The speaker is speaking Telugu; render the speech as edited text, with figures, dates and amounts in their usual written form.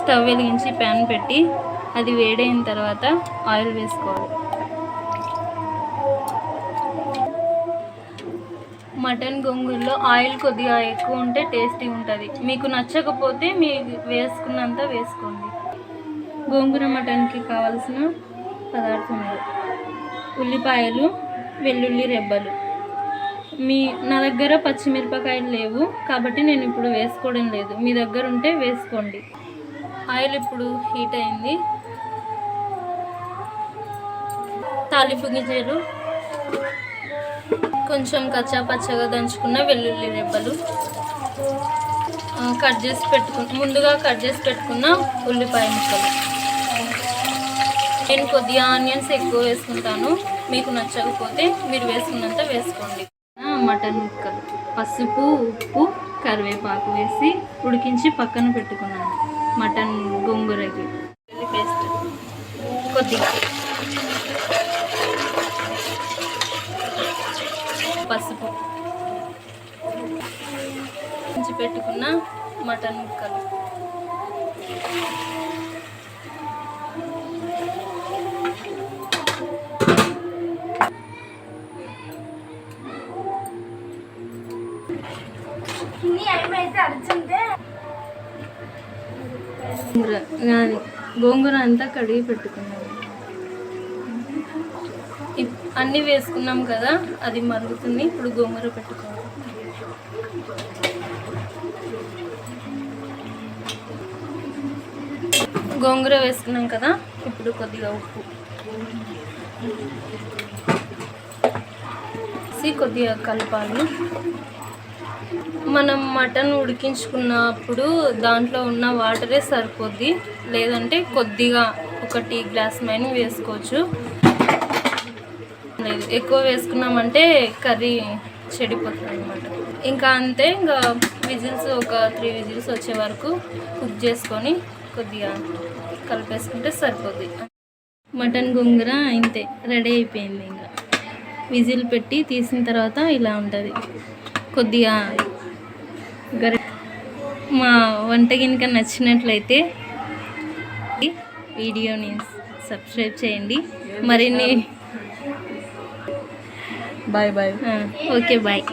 స్టవ్ వెలిగించి ప్యాన్ పెట్టి అది వేడైన తర్వాత ఆయిల్ వేసుకోవాలి. మటన్ గోంగూరలో ఆయిల్ కొద్దిగా ఎక్కువ ఉంటే టేస్టీ ఉంటుంది. మీకు నచ్చకపోతే మీరు వేసుకున్నంత వేసుకోండి. గోంగూర మటన్కి కావాల్సిన పదార్థాలు: ఉల్లిపాయలు, వెల్లుల్లి రెబ్బలు. నా దగ్గర పచ్చిమిరపకాయలు లేవు కాబట్టి నేను ఇప్పుడు వేసుకోవడం లేదు. మీ దగ్గర ఉంటే వేసుకోండి. ఆయిల్ ఇప్పుడు హీట్ అయింది. తాలింపు గింజలు, కొంచెం కచ్చా పచ్చగా దంచుకున్న వెల్లుల్లి రెబ్బలు, ముందుగా కట్ చేసి పెట్టుకున్న ఉల్లిపాయ ముక్కలు. నేను కొద్దిగా ఆనియన్స్ ఎక్కువ వేసుకుంటాను. మీకు నచ్చకపోతే మీరు వేసుకున్నంత వేసుకోండి. మటన్ ముక్కలు, పసుపు, ఉప్పు, కరివేపాకు వేసి ఉడికించి పక్కన పెట్టుకున్నాను. మటన్ గోంగూరకి పేస్ట్ కొద్దిగా, పసుపు, ఉడికించి పెట్టుకున్న మటన్ ముక్కలు, గోంగూర అంతా కడిగి పెట్టుకున్నాము. అన్నీ వేసుకున్నాం కదా, అది మరుగుతుంది. ఇప్పుడు గోంగూర పెట్టుకోవాలి. గోంగూర వేసుకున్నాం కదా, ఇప్పుడు కొద్దిగా ఉప్పు వేసి కొద్దిగా కలపాలి. మనం మటన్ ఉడికించుకున్నప్పుడు దాంట్లో ఉన్న వాటరే సరిపోద్ది, లేదంటే కొద్దిగా ఒక టీ గ్లాస్ మైన వేసుకోవచ్చు. లేదు, ఎక్కువ వేసుకున్నామంటే కర్రీ చెడిపోతుంది అన్నమాట. ఇంకా అంతే, ఇంకా విజిల్స్ ఒక 3 విజిల్స్ వచ్చే వరకు కుక్ చేసుకొని కొద్దిగా కలిపేసుకుంటే సరిపోద్ది. మటన్ గోంగూర ఇంతే రెడీ అయిపోయింది. ఇంకా విజిల్ పెట్టి తీసిన తర్వాత ఇలా ఉంటుంది. కొద్దిగా మా వంట కనుక నచ్చినట్లయితే వీడియోని సబ్స్క్రైబ్ చేయండి. మరిన్ని బాయ్. Okay bye.